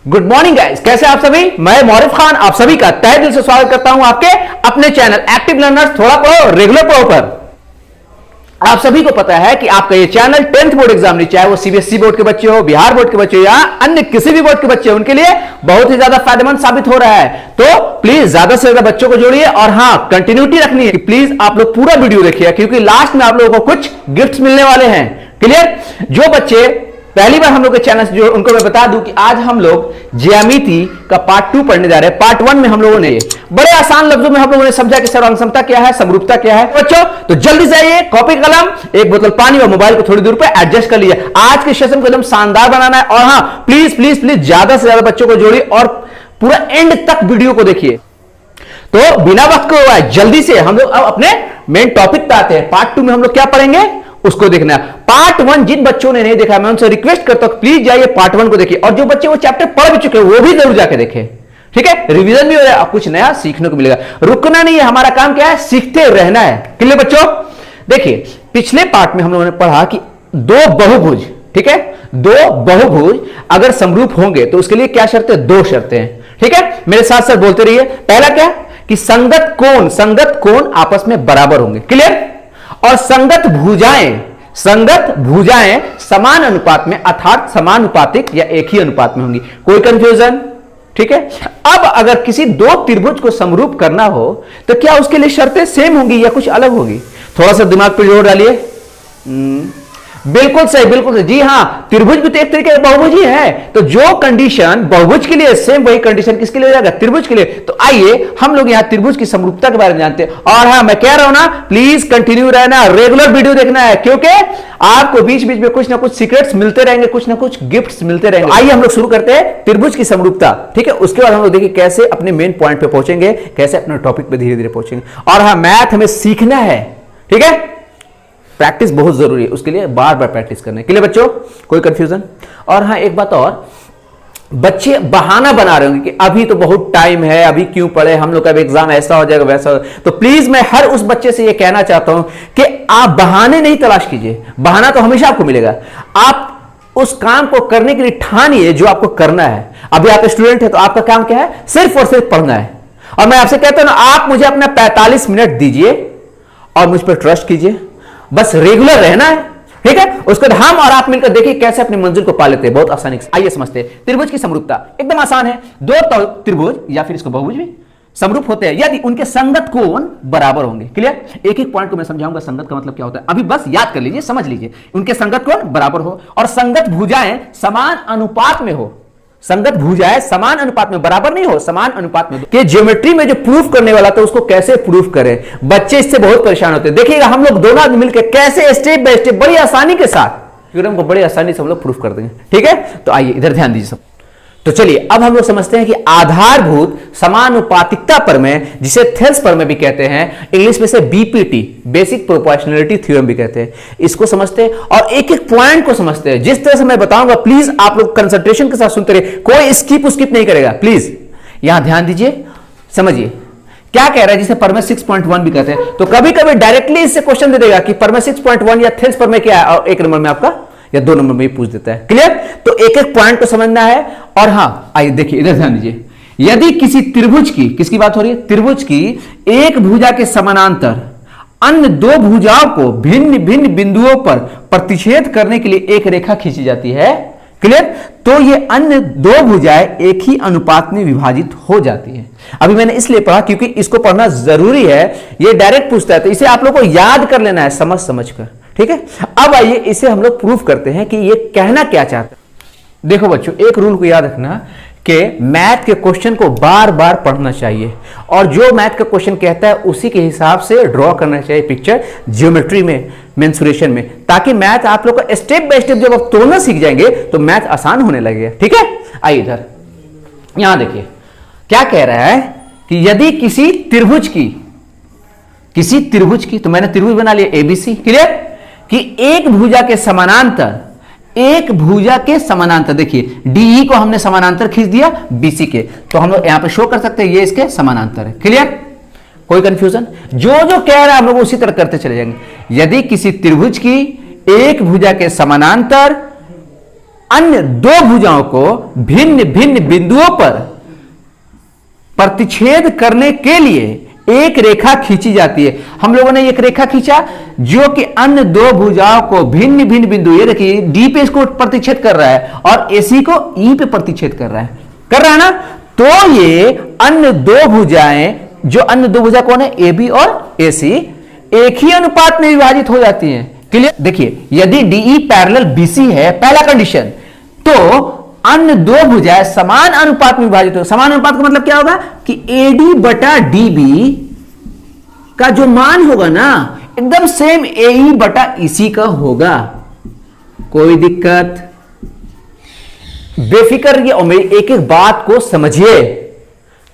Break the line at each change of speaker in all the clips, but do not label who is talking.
Good morning guys, कैसे आप सभी। मैं मौरिफ खान आप सभी का तहे दिल से स्वागत करता हूं आपके अपने चैनल एक्टिव लर्नर्स थोड़ा पढ़ो रेगुलर पढ़ो पर। आप सभी को पता है कि आपका ये चैनल 10th बोर्ड एग्जाम नहीं, चाहे वो सीबीएसई बोर्ड के बच्चे हो, बिहार बोर्ड के बच्चे हो या अन्य किसी भी बोर्ड के बच्चे हो, उनके लिए बहुत ही ज्यादा फायदेमंद साबित हो रहा है। तो प्लीज ज्यादा से ज्यादा बच्चों को जोड़िए और हाँ, कंटिन्यूटी रखनी है कि प्लीज आप लोग पूरा वीडियो देखिए, क्योंकि लास्ट में आप लोगों को कुछ गिफ्ट्स मिलने वाले हैं। क्लियर। जो बच्चे पहली बार हम लोग के चैनल से जो, उनको मैं बता दूं कि आज हम लोग ज्यामिति का पार्ट 2 पढ़ने जा रहे हैं। पार्ट 1 में हम लोगों ने बड़े आसान लफ्जों में हम लोगों ने समझा कि सर्वांग समता क्या है, समरूपता क्या है। बच्चों तो जल्दी से आइए, कॉपी कलम, एक बोतल पानी और मोबाइल को थोड़ी दूर पे एडजस्ट कर लीजिए। आज के सेशन को एकदम शानदार बनाना है और हाँ, प्लीज प्लीज प्लीज ज्यादा से ज्यादा बच्चों को जोड़िए और पूरा एंड तक वीडियो को देखिए। तो बिना वक्त को हुआ है, जल्दी से हम लोग अब अपने मेन टॉपिक पे आते हैं। पार्ट 2 में हम लोग क्या पढ़ेंगे उसको देखना है। पार्ट 1 जिन बच्चों ने नहीं देखा, मैं उनसे रिक्वेस्ट करता हूं प्लीज जाइए पार्ट 1 को देखिए, और जो बच्चे वो चैप्टर पढ़ भी चुके हैं वो भी जरूर जाके देखें। ठीक है, रिवीजन भी हो रहा है, कुछ नया सीखने को मिलेगा। रुकना नहीं है, हमारा काम क्या है, सीखते रहना है। क्लियर बच्चों। देखिए पिछले पार्ट में हम लोगों ने पढ़ा कि दो बहुभुज, ठीक है, दो बहुभुज अगर समरूप होंगे तो उसके लिए क्या शर्त है, दो शर्तें हैं। ठीक है, मेरे साथ साथ बोलते रहिए। पहला क्या कि संगत कोण आपस में बराबर होंगे। क्लियर। और संगत भुजाएं समान अनुपात में, अर्थात समानुपातिक या एक ही अनुपात में होंगी। कोई कंफ्यूजन। ठीक है। अब अगर किसी दो त्रिभुज को समरूप करना हो तो क्या उसके लिए शर्तें सेम होंगी या कुछ अलग होगी। थोड़ा सा दिमाग पर जोर डालिए। बिल्कुल सही, बिल्कुल सही। जी हां, त्रिभुज भी तो एक तरीके का बहुभुज ही है। तो जो कंडीशन बहुभुज के लिए सेम, वही कंडीशन किसके लिए हो जाएगा, त्रिभुज के लिए। तो आइए हम लोग यहां त्रिभुज की समरूपता के बारे में जानते हैं। और हां, मैं कह रहा हूं ना, प्लीज कंटिन्यू रहना, रेगुलर वीडियो देखना है, क्योंकि आपको बीच बीच में कुछ ना कुछ सीक्रेट्स मिलते रहेंगे, कुछ ना कुछ गिफ्ट्स मिलते रहेंगे। आइए हम लोग शुरू करते हैं त्रिभुज की समरूपता। ठीक है, उसके बाद हम लोग देखिए कैसे अपने मेन पॉइंट पे पहुंचेंगे, कैसे अपने टॉपिक पे धीरे धीरे पहुंचेंगे। और हां, मैथ हमें सीखना है। ठीक है, प्रैक्टिस बहुत जरूरी है, उसके लिए बार बार प्रैक्टिस करने के लिए बच्चों। कोई कंफ्यूजन। और हाँ, एक बात और, बच्चे बहाना बना रहे होंगे कि अभी तो बहुत टाइम है, अभी क्यों पढ़े, हम लोग का एग्जाम ऐसा हो जाएगा वैसा हो। तो प्लीज मैं हर उस बच्चे से यह कहना चाहता हूं कि आप बहाने नहीं तलाश कीजिए। बहाना तो हमेशा आपको मिलेगा। आप उस काम को करने के लिए ठानिए जो आपको करना है। अभी आप स्टूडेंट है तो आपका काम क्या है, सिर्फ और सिर्फ पढ़ना है। और मैं आपसे कहता हूं ना, आप मुझे अपना 45 मिनट दीजिए और मुझ पर ट्रस्ट कीजिए, बस रेगुलर रहना है। ठीक है, उसके बाद हम और आप मिलकर देखिए कैसे अपनी मंजिल को पा लेते हैं बहुत आसानी से। आइए समझते हैं त्रिभुज की समरूपता। एकदम आसान है। दो त्रिभुज या फिर इसको बहुभुज भी समरूप होते हैं यदि उनके संगत कोण बराबर होंगे। क्लियर। एक एक पॉइंट को मैं समझाऊंगा, संगत का मतलब क्या होता है, अभी बस याद कर लीजिए, समझ लीजिए। उनके संगत कोण बराबर हो और संगत भुजाएं समान अनुपात में हो। संगत भुजाएं समान अनुपात में, बराबर नहीं हो, समान अनुपात में। कि ज्योमेट्री में जो प्रूफ करने वाला था उसको कैसे प्रूफ करें, बच्चे इससे बहुत परेशान होते हैं। देखिएगा हम लोग दोनों आदमी मिलकर कैसे स्टेप बाय स्टेप बड़ी आसानी के साथ थ्योरम को बड़ी आसानी से हम लोग प्रूफ कर देंगे। ठीक है, तो आइए इधर ध्यान दीजिए सब। तो चलिए अब हम लोग समझते हैं कि आधारभूत समानुपातिकता प्रमेय, जिसे थेल्स प्रमेय भी कहते हैं, इंग्लिश में से बीपीटी, बेसिक प्रोपोर्शनैलिटी थ्योरम भी कहते हैं, इसको समझते हैं और एक एक पॉइंट को समझते हैं। जिस तरह से मैं बताऊंगा प्लीज आप लोग कंसंट्रेशन के साथ सुनते रहिए, कोई स्किप नहीं करेगा। प्लीज यहां ध्यान दीजिए, समझिए क्या कह रहा है, जिसे प्रमेय 6.1 भी कहते हैं। तो कभी कभी डायरेक्टली इससे क्वेश्चन दे देगा कि प्रमेय 6.1 या थेल्स प्रमेय क्या है, और एक नंबर में आपका या 2 नंबर में पूछ देता है। क्लियर। तो एक एक पॉइंट को समझना है। और हां, आइए देखिए इधर ध्यान दीजिए। यदि किसी त्रिभुज की, किसकी बात हो रही है, त्रिभुज की एक भुजा के समानांतर अन्य दो भुजाओं को भिन्न भिन्न बिंदुओं पर प्रतिच्छेद करने के लिए एक रेखा खींची जाती है। क्लियर। तो ये अन्य दो भुजाएं एक ही अनुपात में विभाजित हो जाती है। अभी मैंने इसलिए पढ़ा क्योंकि इसको पढ़ना जरूरी है, ये डायरेक्ट पूछता है, तो इसे आप लोग को याद कर लेना है समझ समझ कर। ठीक है, अब आइए इसे हम लोग प्रूफ करते हैं कि ये कहना क्या चाहता है। देखो बच्चों, एक रूल को याद रखना कि मैथ के क्वेश्चन को बार बार पढ़ना चाहिए और जो मैथ का क्वेश्चन कहता है उसी के हिसाब से ड्रॉ करना चाहिए पिक्चर ज्योमेट्री में, मेंसुरेशन में, ताकि मैथ आप लोग का स्टेप बाय स्टेप जब आप तोड़ना सीख जाएंगे तो मैथ आसान होने लगेगा। ठीक है, आइए इधर यहां देखिए क्या कह रहा है कि यदि किसी त्रिभुज की, तो मैंने त्रिभुज बना लिया एबीसी। क्लियर। कि एक भुजा के समानांतर, देखिए डीई को हमने समानांतर खींच दिया बीसी के, तो हम लोग यहां पे शो कर सकते हैं ये इसके समानांतर है। क्लियर। कोई कंफ्यूजन। जो जो कह रहा है हम लोग उसी तरह करते चले जाएंगे। यदि किसी त्रिभुज की एक भुजा के समानांतर अन्य दो भुजाओं को भिन्न भिन्न बिंदुओं पर प्रतिच्छेद करने के लिए एक रेखा खींची जाती है। हम लोगों ने एक रेखा खींचा जो कि अन्य दो भुजाओं को भिन्न भिन्न बिंदु, ये देखिए डी पे इसको प्रतिच्छेद कर रहा है और एसी को ई पे प्रतिच्छेद कर रहा है ना। तो ये अन्य दो भुजाएं, जो अन्य दो भुजा कौन है, ए बी और ए सी, एक ही अनुपात में विभाजित हो जाती हैं। क्लियर? देखिए यदि डीई पैरेलल बीसी है, पहला कंडीशन, तो अन्य दो भुजाएं समान अनुपात में विभाजित हो। समान अनुपात का मतलब क्या होगा कि एडी बटा डीबी का जो मान होगा ना एकदम सेम एई बटा ईसी का होगा। कोई दिक्कत? बेफिक्र रहिए और मेरी एक एक बात को समझिए।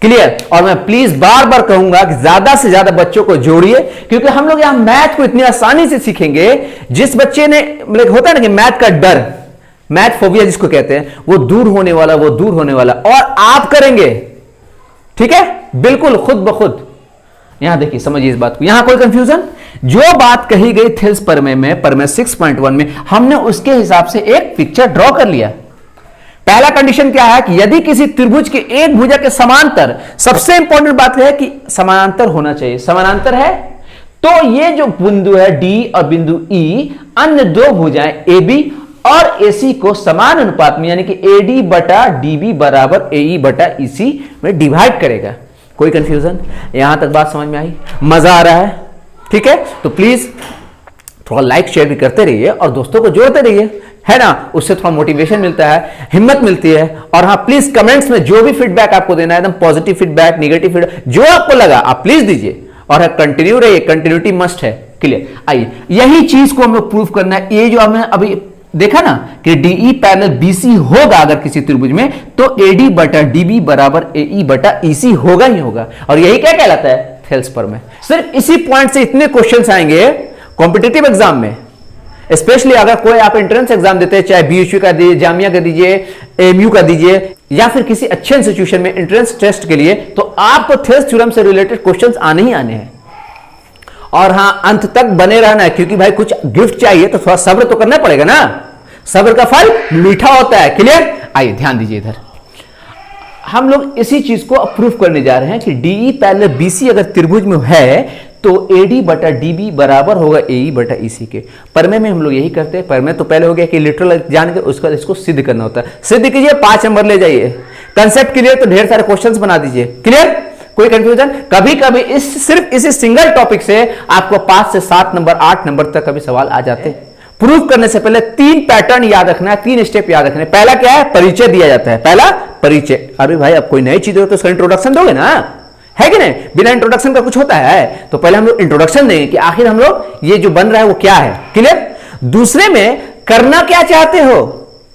क्लियर? और मैं प्लीज बार बार कहूंगा कि ज्यादा से ज्यादा बच्चों को जोड़िए, क्योंकि हम लोग यहां मैथ को इतनी आसानी से सीखेंगे। जिस बच्चे ने मतलब होता है ना कि मैथ का डर, मैथ फोबिया जिसको कहते हैं, वो दूर होने वाला, वो दूर होने वाला, और आप करेंगे। ठीक है? बिल्कुल खुद ब खुद। यहां देखिए, समझिए इस बात को। यहां कोई कंफ्यूजन? जो बात कही गई थेल्स प्रमेय में, प्रमेय 6.1 में, हमने उसके हिसाब से एक पिक्चर ड्रॉ कर लिया। पहला कंडीशन क्या है कि यदि किसी त्रिभुज के एक भुजा के समांतर, सबसे इंपॉर्टेंट बात है कि समानांतर होना चाहिए। समानांतर है तो ये जो बिंदु है डी और बिंदु ई, अन्य दो भुजाएं ए बी और एसी को समान अनुपात में, यानी कि एडी बटा डीबी बराबर एई बटा ईसी में डिवाइड करेगा। कोई कंफ्यूजन? यहां तक बात समझ में आई? मजा आ रहा है? ठीक है, तो प्लीज थोड़ा लाइक शेयर भी करते रहिए और दोस्तों को जोड़ते रहिए, है ना। उससे थोड़ा मोटिवेशन मिलता है, हिम्मत मिलती है। और हाँ, प्लीज कमेंट्स में जो भी फीडबैक आपको देना है, एकदम पॉजिटिव फीडबैक, नेगेटिव फीडबैक, जो आपको लगा आप प्लीज दीजिए। और कंटिन्यू रहिए, कंटिन्यूटी मस्ट है। क्लियर? आइए, यही चीज को हम लोग प्रूव करना है। ये जो हमने अभी देखा ना कि डीई पैरेलल बीसी होगा अगर किसी त्रिभुज में, तो एडी बटा डीबी बराबर एई बटा ईसी होगा ही होगा। और यही क्या कहलाता है? थेल्स प्रमेय। सिर्फ इसी पॉइंट से इतने क्वेश्चंस आएंगे कॉम्पिटिटिव एग्जाम में, स्पेशली अगर कोई आप एंट्रेंस एग्जाम देते हैं, चाहे बीएचयू का दीजिए, जामिया का दीजिए, एमयू का दीजिए, या फिर किसी अच्छे इंस्टीट्यूशन में एंट्रेंस टेस्ट के लिए, तो आपको थेल्स थ्योरम से रिलेटेड क्वेश्चंस आने ही आने हैं। और हां, अंत तक बने रहना है, क्योंकि भाई कुछ गिफ्ट चाहिए तो थोड़ा सब्र तो करना पड़ेगा ना। सब्र का फल मीठा होता है। क्लियर? आइए ध्यान दीजिए इधर। हम लोग इसी चीज को अप्रूव करने जा रहे हैं कि डीई पैरेलल बीसी अगर त्रिभुज में है तो एडी बटा डीबी बराबर होगा एई बटा ईसी के। प्रमेय में हम लोग यही करते हैं। प्रमेय तो पहले हो गया कि लिटरल जान के उसका इसको सिद्ध करना होता है। सिद्ध कीजिए, 5 नंबर ले जाइए। कंसेप्ट क्लियर तो ढेर सारे क्वेश्चंस बना दीजिए। क्लियर? कोई कंफ्यूजन? कभी कभी सिर्फ इसी सिंगल टॉपिक से आपको 5 से 7 नंबर, 8 नंबर तक कभी सवाल आ जाते हैं। प्रूफ करने से पहले 3 पैटर्न याद रखना है, 3 स्टेप याद रखना है। पहला क्या है? परिचय दिया जाता है। पहला परिचय। अरे भाई, अब कोई नई चीज हो तो उसका इंट्रोडक्शन दोगे ना, है कि नहीं? बिना इंट्रोडक्शन का कुछ होता है? तो पहले हम लोग इंट्रोडक्शन देंगे कि आखिर हम लोग ये जो बन रहा है वो क्या है। क्लियर? दूसरे में करना क्या चाहते हो,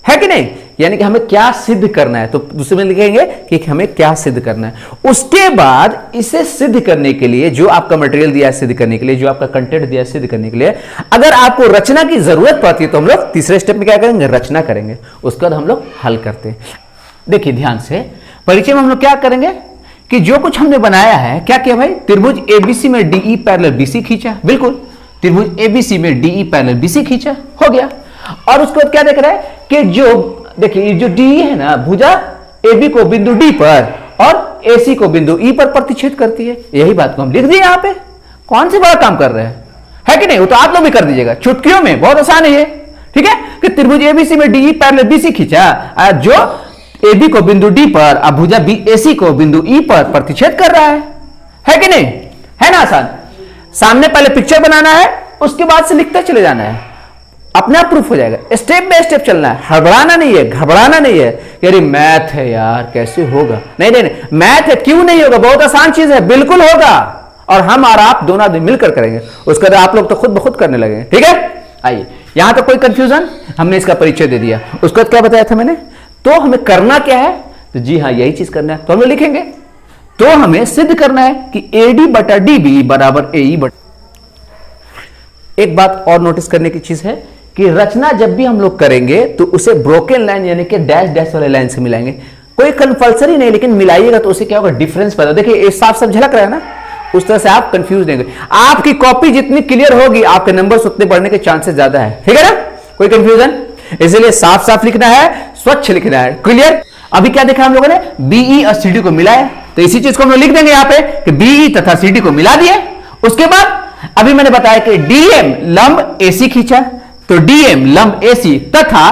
है कि नहीं, यानी कि हमें क्या सिद्ध करना है, तो दूसरे में लिखेंगे कि हमें क्या सिद्ध करना है। उसके बाद इसे सिद्ध करने के लिए जो आपका मटेरियल दिया है, सिद्ध करने के लिए जो आपका कंटेंट दिया है, सिद्ध करने के लिए अगर आपको रचना की जरूरत पड़ती है तो हम लोग तीसरे स्टेप में क्या करेंगे? रचना करेंगे। उसके बाद हम लोग हल करते हैं। देखिए ध्यान से, परिचय में हम लोग क्या करेंगे कि जो कुछ हमने बनाया है, क्या किया भाई? त्रिभुज एबीसी में डीई पैरेलल बीसी खींचा। बिल्कुल, त्रिभुज एबीसी में डीई पैरेलल बीसी खींचा, हो गया। और उसके बाद क्या देख रहा है कि जो देखिए जो डी है ना, भुजा एबी को बिंदु डी पर और एसी को बिंदु ई पर प्रतिच्छेद करती है। यही बात को हम लिख दिए यहां पे। कौन से बड़ा काम कर रहे हैं, है कि नहीं? वो तो आप लोग भी कर दीजिएगा चुटकियों में, बहुत आसान है ये। ठीक है, कि त्रिभुज एबीसी में डीई पैरेलल बीसी खींचा, जो एबी को बिंदु डी पर, अब भुजा बी एसी को बिंदु ई पर प्रतिच्छेद कर रहा है कि नहीं? है ना आसान? सामने पहले पिक्चर बनाना है, उसके बाद से लिखते चले जाना है, अपने आप प्रूफ हो जाएगा। स्टेप बाय स्टेप चलना है, हड़बड़ाना नहीं है, घबराना नहीं है कि अरे मैथ है यार कैसे होगा। नहीं नहीं, मैथ है, क्यों नहीं होगा? बहुत आसान चीज है, बिल्कुल होगा। और हम और आप दोनों आदमी मिलकर करेंगे। उसके बाद आप लोग तो खुद ब खुद करने लगेंगे। ठीक है, आइए, यहां तक कोई कंफ्यूजन? हमने इसका परिचय दे दिया। उसके बाद क्या बताया था मैंने? तो हमें करना क्या है? तो जी हाँ, यही चीज करना है। तो हम लोग लिखेंगे, तो हमें सिद्ध करना है कि एडी बटा डीबी बराबर एई बटा। एक बात और नोटिस करने की चीज है कि रचना जब भी हम लोग करेंगे तो उसे ब्रोकन लाइन यानी कि डैश डैश वाले लाइन से मिलाएंगे। कोई कंपल्सरी नहीं, लेकिन मिलाइएगा तो उसे क्या होगा? डिफरेंस पैदा। देखिए साफ साफ झलक रहा है ना, उस तरह से आप कंफ्यूज नहीं होंगे। आपकी कॉपी जितनी क्लियर होगी, आपके नंबर्स उतने बढ़ने के चांसेस ज्यादा है। ठीक है ना? कोई कंफ्यूजन? इसलिए साफ साफ लिखना है, स्वच्छ लिखना है। क्लियर? अभी क्या देखा हम लोगों ने, बीई और सीडी को मिलाया, तो इसी चीज को हम लोग लिख देंगे यहां पे कि बीई तथा सीडी को मिला दिए। उसके बाद अभी मैंने बताया कि डीएम लंब एसी खींचा, तो डीएम लंब एसी तथा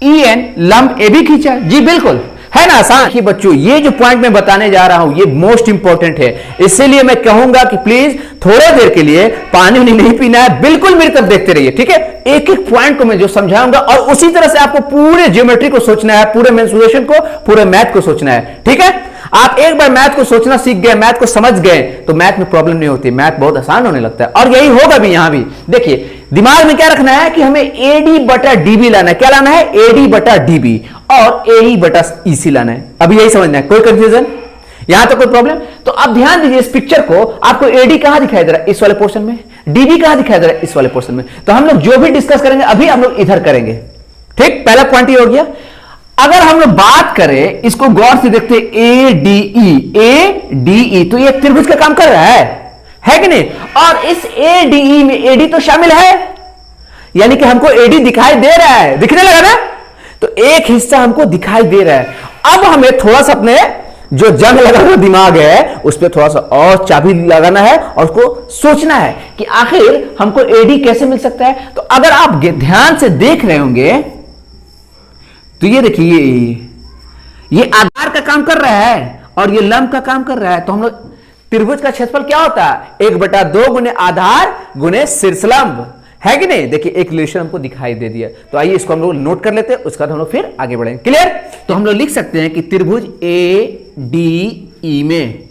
ईएन लंब एबी खींचा। जी बिल्कुल, है ना आसान। कि बच्चों ये जो पॉइंट मैं बताने जा रहा हूं ये मोस्ट इंपॉर्टेंट है, इसीलिए मैं कहूंगा कि प्लीज थोड़ी देर के लिए पानी नहीं पीना है, बिल्कुल मेरी तरफ देखते रहिए, ठीक है। एक एक पॉइंट को मैं जो समझाऊंगा और उसी तरह से आपको पूरे ज्योमेट्री को सोचना है, पूरे मेंसुरेशन को, पूरे मैथ को सोचना है, ठीक है। आप एक बार मैथ को सोचना सीख गए, मैथ को समझ गए, तो मैथ में प्रॉब्लम नहीं होती, मैथ बहुत आसान होने लगता है। और यही होगा भी यहां भी। देखिए दिमाग में क्या रखना है कि हमें एडी बटा डीबी लाना है। क्या लाना है? एडी बटा डीबी और एई बटा ईसी लाना है। अभी यही समझना है, कोई कंफ्यूजन यहां तो कोई प्रॉब्लम? तो आप ध्यान दीजिए इस पिक्चर को, आपको एडी कहां दिखाई दे रहा है? इस वाले पोर्शन में। डीबी कहां दिखाई दे रहा है? इस वाले पोर्शन में। तो हम लोग जो भी डिस्कस करेंगे अभी हम लोग इधर करेंगे, ठीक। पहला पॉइंट ये हो गया। अगर हम लोग बात करें, इसको गौर से देखते, ए डी ई, तो ये त्रिभुज का काम कर रहा है कि नहीं? और इस ए डी ई में एडी तो शामिल है, यानी कि हमको एडी दिखाई दे रहा है, दिखने लगा ना? तो एक हिस्सा हमको दिखाई दे रहा है। अब हमें थोड़ा सा अपने जो जंग लगा हुआ दिमाग है उस पर थोड़ा सा और चाबी लगाना है और उसको सोचना है कि आखिर हमको एडी कैसे मिल सकता है। तो अगर आप ध्यान से देख रहे होंगे तो ये देखिए ये आधार का काम कर रहा है और ये लंब का काम कर रहा है। तो हम लोग त्रिभुज का क्षेत्रफल क्या होता है? 1/2 गुने आधार गुने शीर्षलंब, है कि नहीं? देखिए एक रिलेशन हमको दिखाई दे दिया, तो आइए इसको हम लोग नोट कर लेते हैं, उसके बाद हम लोग फिर आगे बढ़ेंगे। क्लियर? तो हम लोग लिख सकते हैं कि त्रिभुज ए डी ई में,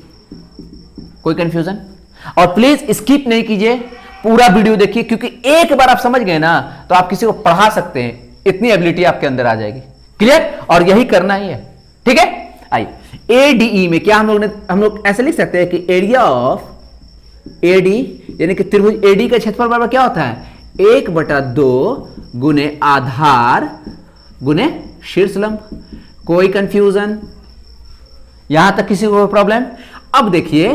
कोई कंफ्यूजन? और प्लीज स्किप नहीं कीजिए, पूरा वीडियो देखिए, क्योंकि एक बार आप समझ गए ना तो आप किसी को पढ़ा सकते हैं, इतनी एबिलिटी आपके अंदर आ जाएगी। क्लियर? और यही करना ही है, ठीक है। आइए एडीई में क्या हम लोग ऐसे लिख सकते हैं कि एरिया ऑफ एडी, यानी कि त्रिभुज एडी का क्षेत्रफल बराबर क्या होता है? 1/2 गुने आधार गुने शीर्षलंब। कोई कंफ्यूजन यहां तक? किसी को प्रॉब्लम? अब देखिए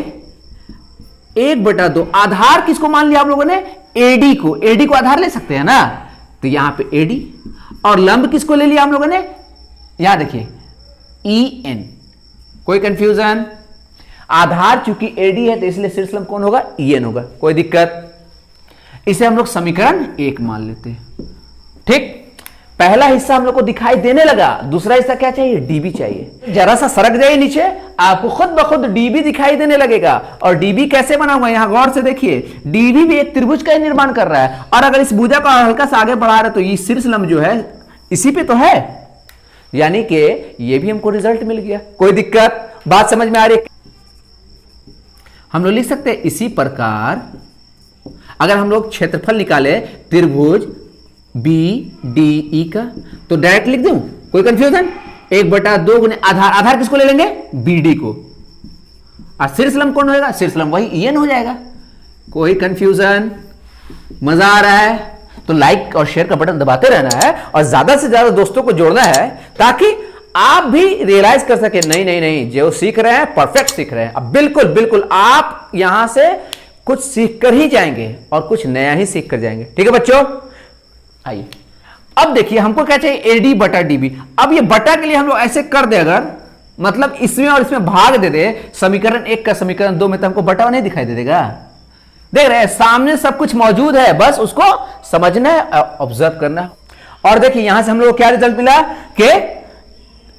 1/2 आधार किसको मान लिया आप लोगों ने? एडी को। एडी को आधार ले सकते हैं ना, तो यहां पे एडी। और लंब किसको ले लिया हम लोगों ने? यहां देखिए ई एन। कोई कंफ्यूजन? आधार चूंकि एडी है तो इसलिए शीर्षलंब कौन होगा? ई एन होगा। कोई दिक्कत? इसे हम लोग समीकरण 1 मान लेते हैं, ठीक। पहला हिस्सा हम लोग को दिखाई देने लगा, दूसरा हिस्सा क्या चाहिए? डीबी चाहिए। जरा सा सरक जाइए नीचे, आपको खुद ब खुद डीबी दिखाई देने लगेगा। और डीबी कैसे बना हुआ है यहां गौर से देखिए, डीबी भी एक त्रिभुज का ही निर्माण कर रहा है। और अगर इस भुजा को हल्का सा आगे बढ़ा रहे हैं तो ये शीर्षलंब जो है इसी पे तो है, यानी कि ये भी हमको रिजल्ट मिल गया। कोई दिक्कत? बात समझ में आ रही है? हम लोग लिख सकते हैं इसी प्रकार अगर हम लोग क्षेत्रफल निकाले त्रिभुज बी डी ई का, तो डायरेक्ट लिख दूं? कोई कंफ्यूजन? 1/2 गुने आधार, आधार किसको ले लेंगे? बी डी को। और शीर्षलंब कौन होगा? शीर्षलंब वही ई एन हो जाएगा। कोई कंफ्यूजन? मजा आ रहा है? तो लाइक और शेयर का बटन दबाते रहना है और ज्यादा से ज्यादा दोस्तों को जोड़ना है ताकि आप भी रियलाइज कर सके नहीं नहीं नहीं, जो सीख रहे हैं परफेक्ट सीख रहे हैं। अब बिल्कुल बिल्कुल आप यहां से कुछ सीख कर ही जाएंगे और कुछ नया ही सीख कर जाएंगे, ठीक है बच्चों। आइए अब देखिए हमको क्या चाहिए? एडी बटा डीबी। अब ये बटा के लिए हम लोग ऐसे कर दे, अगर मतलब इसमें और इसमें भाग दे दे, समीकरण 1 का समीकरण 2 में, तो हमको बटा नहीं दिखाई दे देगा। देख रहे हैं सामने सब कुछ मौजूद है, बस उसको समझना है, ऑब्जर्व करना है। और देखिए यहां से हम लोग को क्या रिजल्ट मिला कि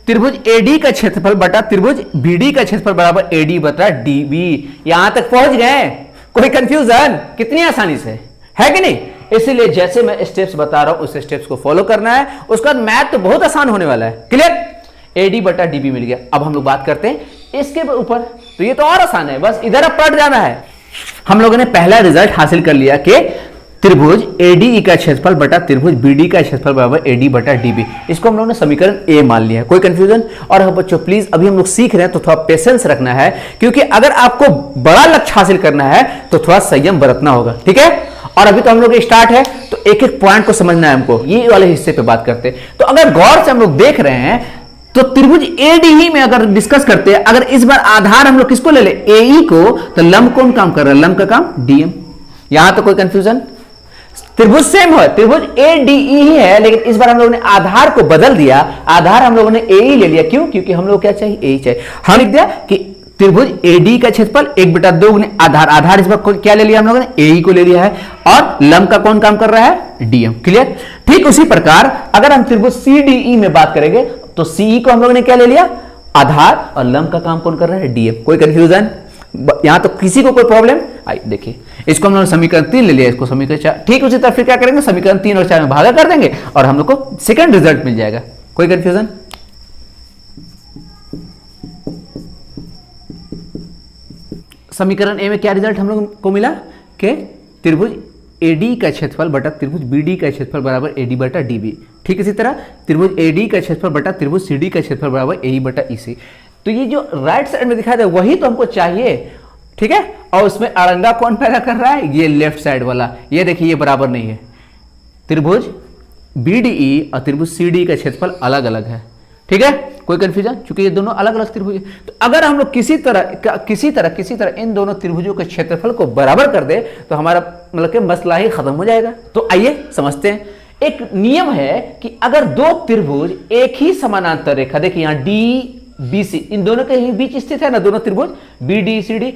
त्रिभुज एडी का क्षेत्रफल बटा त्रिभुज बीडी का क्षेत्रफल बराबर एडी बटा डीबी। यहां तक पहुंच गए? कोई कंफ्यूजन? कितनी आसानी से, है कि नहीं? इसीलिए जैसे मैं स्टेप्स बता रहा हूं उस स्टेप्स को फॉलो करना है, उसके बाद मैथ तो बहुत आसान होने वाला है। क्लियर? एडी बटा डीबी मिल गया। अब हम लोग बात करते हैं इसके ऊपर, तो ये तो और आसान है, बस इधर अब पलट जाना है। हम लोगों ने पहला रिजल्ट हासिल कर लिया कि त्रिभुज एडीई का क्षेत्रफल बटा त्रिभुज बीडी का क्षेत्रफल बराबर एडी बटा डीबी। इसको हम लोगों ने समीकरण ए मान लिया। कोई कंफ्यूजन? और हाँ बच्चों प्लीज अभी हम लोग सीख रहे हैं तो थोड़ा पेशेंस रखना है, क्योंकि अगर आपको बड़ा लक्ष्य हासिल करना है तो थोड़ा संयम बरतना होगा, ठीक है। और अभी तो हम लोग स्टार्ट है तो एक एक पॉइंट को समझना है हमको। ये वाले हिस्से पे बात करते हैं, तो अगर गौर से हम लोग देख रहे हैं तो त्रिभुज एडीई में अगर डिस्कस करते हैं, अगर इस बार आधार हम लोग किसको ले ले? एई को, तो लंब कौन काम कर रहा है? लंब का काम डीएम। यहां तो कोई कंफ्यूजन? त्रिभुज सेम है, त्रिभुज ADE ही है, लेकिन इस बार हम लोगों ने आधार को बदल दिया, आधार हम लोगों ने AE ले लिया। क्यों? क्योंकि हम लोग क्या चाहिए, AE चाहिए। हम लिख दिया कि त्रिभुज AD का क्षेत्रफल 1/2 गुने आधार, आधार इस बार क्या ले लिया हम लोगों ने, AE को ले लिया है, और लंब का कौन काम कर रहा है, DM। क्लियर? ठीक उसी प्रकार अगर हम त्रिभुज CDE में बात करेंगे तो CE को हम लोगों ने क्या ले लिया, आधार, और लंब का काम कौन कर रहा है, DM। कोई कंफ्यूजन यहां तो किसी को कोई प्रॉब्लम? आइए देखिए, इसको हम लोग समीकरण 3 ले लिया, इसको समीकरण 4। ठीक उसी तरह फिर क्या करेंगे, समीकरण 3 और 4 में भागा कर देंगे और हम लोग को सेकंड रिजल्ट मिल जाएगा। कोई कंफ्यूजन? समीकरण ए में क्या रिजल्ट हम लोग को मिला कि त्रिभुज AD का क्षेत्रफल बटा त्रिभुज BD का क्षेत्रफल बराबर AD बटा DB। ठीक इसी तरह त्रिभुज AD का क्षेत्रफल बटा त्रिभुज CD का क्षेत्रफल बराबर AE बटा EC। तो ये जो राइट साइड में दिखाया था वही तो हमको चाहिए। ठीक है, और उसमें अड़ंगा कौन पैदा कर रहा है, ये लेफ्ट साइड वाला। ये देखिए ये बराबर नहीं है, त्रिभुज BDE और त्रिभुज CD का क्षेत्रफल अलग अलग है। ठीक है, कोई कंफ्यूजन? क्योंकि ये दोनों अलग अलग त्रिभुज है। तो अगर हम लोग किसी तरह इन दोनों त्रिभुजों के क्षेत्रफल को बराबर कर दे तो हमारा मतलब कि मसला ही खत्म हो जाएगा। तो आइए समझते हैं। एक नियम है कि अगर दो त्रिभुज एक ही समानांतर रेखा, देखिए यहां DBC इन दोनों के ही बीच स्थित है ना, दोनों त्रिभुज BDCD।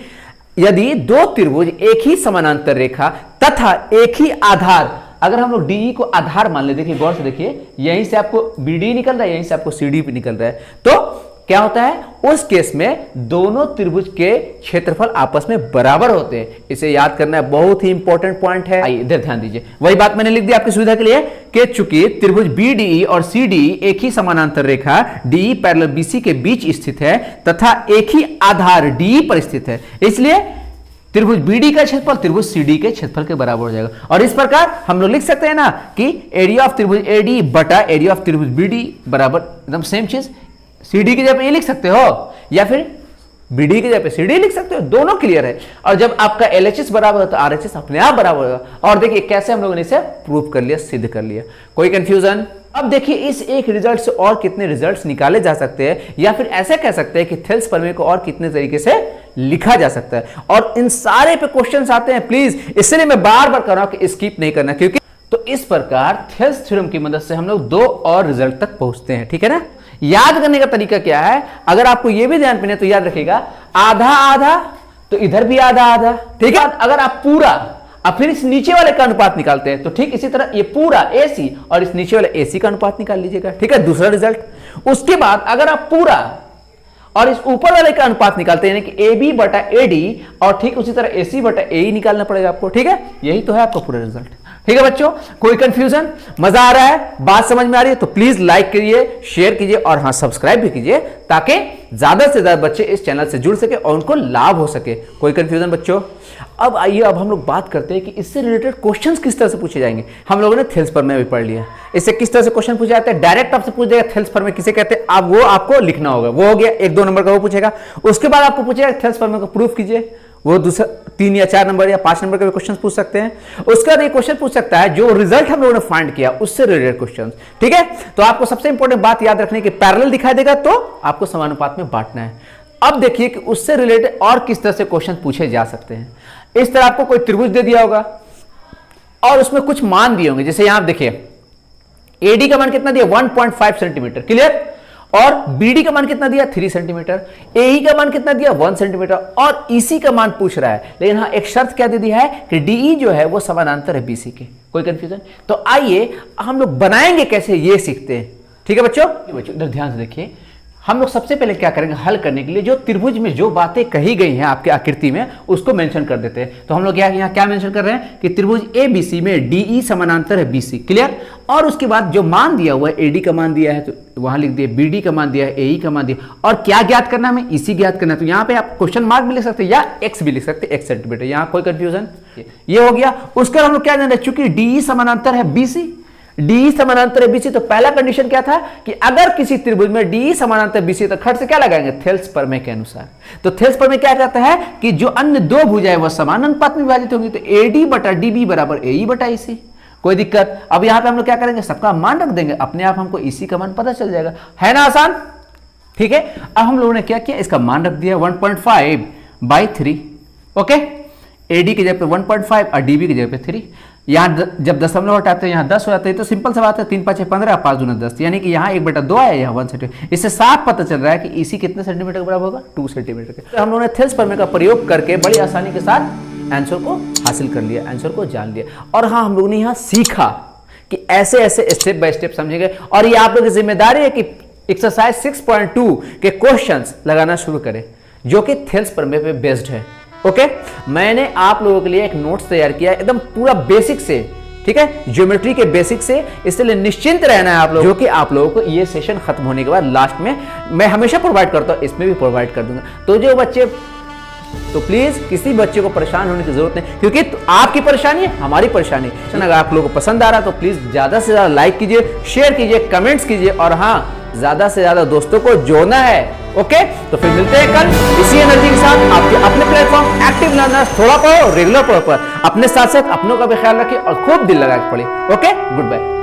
यदि दो त्रिभुज एक ही समानांतर रेखा तथा एक ही आधार, अगर हम लोग DE को आधार मान ले, देखिए गौर से देखिए, यहीं से आपको BD निकल रहा है, यहीं से आपको CD भी निकल रहा है, तो क्या होता है उस केस में दोनों त्रिभुज के क्षेत्रफल आपस में बराबर होते हैं। इसे याद करना है, बहुत ही इंपॉर्टेंट पॉइंट है। आइए इधर ध्यान दीजिए, वही बात मैंने लिख दी आपकी सुविधा के लिए कि चूंकि त्रिभुज BDE और CDE एक ही समानांतर रेखा DE पैरेलल BC के बीच स्थित है तथा एक ही आधार DE पर स्थित है, इसलिए त्रिभुज BD का क्षेत्रफल त्रिभुज CD के क्षेत्रफल के बराबर हो जाएगा। और इस प्रकार हम लोग लिख सकते हैं ना कि एरिया ऑफ त्रिभुज AD बटा एरिया ऑफ त्रिभुज BD बराबर एकदम सेम चीज, CD की जगह पे ये लिख सकते हो या फिर BD की जगह पे CD लिख सकते हो, दोनों क्लियर है। और जब आपका LHS बराबर हो तो RHS अपने आप बराबर होगा। और देखिए कैसे हम लोगों ने इसे प्रूव कर लिया, सिद्ध कर लिया। कोई कंफ्यूजन? अब देखिए इस एक रिजल्ट से और कितने रिजल्ट्स निकाले जा सकते हैं, या फिर ऐसे कह सकते हैं कि थेल्स प्रमेय को और कितने तरीके से लिखा जा सकता है। और इन सारे पे क्वेश्चंस आते हैं, प्लीज इसलिए मैं बार बार कर रहा हूं कि स्किप नहीं करना, क्योंकि तो इस प्रकार थेल्स थ्योरम की मदद से हम लोग दो और रिजल्ट तक पहुंचते हैं। ठीक है ना? याद करने का तरीका क्या है, अगर आपको यह भी ध्यान में तो याद रखिएगा, आधा आधा तो इधर भी आधा आधा। ठीक है, अगर आप पूरा अब फिर इस नीचे वाले का अनुपात निकालते हैं तो ठीक इसी तरह ये पूरा AC और इस नीचे वाले AC का अनुपात निकाल लीजिएगा। ठीक है, दूसरा रिजल्ट। उसके बाद अगर आप पूरा और इस ऊपर वाले का अनुपात निकालते हैं, यानी कि AB बटा AD, और ठीक उसी तरह AC बटा AE निकालना पड़ेगा आपको। ठीक है, यही तो है आपका पूरा रिजल्ट। ठीक है बच्चों, कोई कंफ्यूजन? मजा आ रहा है, बात समझ में आ रही है तो प्लीज लाइक करिए, शेयर कीजिए और हाँ सब्सक्राइब भी कीजिए, ताकि ज्यादा से ज्यादा बच्चे इस चैनल से जुड़ सके और उनको लाभ हो सके। कोई कंफ्यूजन बच्चों? अब आइए, अब हम लोग बात करते हैं कि इससे रिलेटेड क्वेश्चंस किस तरह से पूछे जाएंगे। हम लोगों ने थेल्स प्रमेय भी पढ़ लिया, इससे किस तरह से क्वेश्चन पूछे जाते हैं। डायरेक्ट आपसे पूछ जाएगा थेल्स प्रमेय किसे कहते हैं, आप वो आपको लिखना होगा, वो हो गया 1-2 नंबर का, वो पूछेगा। उसके बाद आपको पूछेगा थेल्स प्रमेय को प्रूफ कीजिए, वो दूसरा 3 या 4 नंबर या 5 नंबर का भी क्वेश्चन पूछ सकते हैं। उसके बाद ये क्वेश्चन पूछ सकता है जो रिजल्ट हम लोगों ने फाइंड किया उससे रिलेटेड क्वेश्चन। ठीक है, तो आपको सबसे इंपॉर्टेंट बात याद रखने की, पैरेलल दिखाई देगा तो आपको समानुपात में बांटना है। अब देखिए कि उससे रिलेटेड और किस तरह से क्वेश्चन पूछे जा सकते हैं। इस तरह आपको कोई त्रिभुज दे दिया होगा और उसमें कुछ मान दिए होंगे, जैसे यहां देखिए AD का मान कितना दिया 1.5 सेंटीमीटर, क्लियर, और BD का मान कितना दिया 3 सेंटीमीटर, AE का मान कितना दिया 1 सेंटीमीटर, और EC का मान पूछ रहा है। लेकिन हाँ एक शर्त क्या दे दी है कि DE जो है वो समानांतर है BC के। कोई कंफ्यूजन? तो आइए हम लोग बनाएंगे कैसे ये सीखते हैं। ठीक है बच्चों, इधर ध्यान से देखिए, हम लोग सबसे पहले क्या करेंगे, हल करने के लिए जो त्रिभुज में जो बातें कही गई हैं आपके आकृति में उसको मेंशन कर देते हैं। तो हम लोग यहाँ क्या मेंशन कर रहे हैं कि त्रिभुज ABC में DE समानांतर है BC, क्लियर, और उसके बाद जो मान दिया हुआ है AD का मान दिया है तो वहां लिख दिया, BD का मान दिया है, AE का मान दिया, और क्या ज्ञात करना है, हमें EC ज्ञात करना है। तो यहाँ पे आप क्वेश्चन मार्क भी लिख सकते हैं या X भी लिख सकते हैं, 1 सेंटीमीटर। यहाँ कोई कंफ्यूजन? ये हो गया। उसके बाद हम लोग क्या जान रहे हैं, चूंकि DE समानांतर है BC, DE समानांतर है BC, तो पहला कंडीशन क्या था कि अगर किसी त्रिभुज में DE समानांतर BC, तो खट से क्या लगाएंगे, थेल्स प्रमेय के अनुसार। तो थेल्स प्रमेय क्या कहता है कि जो अन्य दो भुजाएं वह समान अनुपात में विभाजित होंगी, तो AD बटा DB बराबर AE बटा EC। कोई दिक्कत? अब यहां पे हम लोग क्या करेंगे, सबका मान रख देंगे, अपने आप हमको EC का मान पता चल जाएगा, है ना आसान? ठीक है, अब हम लोगों ने क्या किया, इसका मान रख दिया 1.5/3। ओके, AD की जगह पे 1.5 और DB की जगह पे 3। यहाँ जब दशमलव हटाते हैं यहाँ 10 हो जाते हैं, तो सिंपल सा बात है, 3 5 15, 5 दूना 10, यानी कि यहाँ 1/2 आया, यहाँ 1 सेंटीमीटर। इससे साफ पता चल रहा है कि इसी कितने सेंटीमीटर के बराबर होगा, 2 सेंटीमीटर के। तो हम लोगों ने थेल्स प्रमेय का प्रयोग करके बड़ी आसानी के साथ आंसर को हासिल कर लिया, आंसर को जान लिया। और हाँ, हम लोगों ने यहाँ सीखा कि ऐसे ऐसे स्टेप बाय स्टेप समझेंगे, और ये आप लोगों की जिम्मेदारी है कि एक्सरसाइज 6.2 के क्वेश्चंस लगाना शुरू करें, जो कि थेल्स प्रमेय पे बेस्ड है। ओके, मैंने आप लोगों के लिए एक नोट्स तैयार किया है एकदम पूरा बेसिक से, ठीक है, ज्योमेट्री के बेसिक से, इसलिए निश्चिंत रहना है आप लोग, जो कि आप लोगों को ये सेशन खत्म होने के बाद लास्ट में मैं हमेशा प्रोवाइड करता हूं, इसमें भी प्रोवाइड कर दूंगा। तो जो बच्चे, तो प्लीज किसी बच्चे को परेशान होने की जरूरत नहीं, क्योंकि तो आपकी परेशानी है, हमारी परेशानी है। अगर आप लोगों को पसंद आ रहा है तो प्लीज ज्यादा से ज्यादा लाइक कीजिए, शेयर कीजिए, कमेंट्स कीजिए, और हाँ, ज्यादा से ज्यादा दोस्तों को जोड़ना है। ओके, तो फिर मिलते हैं कल इसी एनर्जी के साथ आपके अपने प्लेटफॉर्म एक्टिव लर्नर्स। थोड़ा पढ़ो, रेगुलर पढ़ो, अपने साथ साथ अपनों का भी ख्याल रखिए और खूब दिल लगा के पढ़िए। Okay, good bye.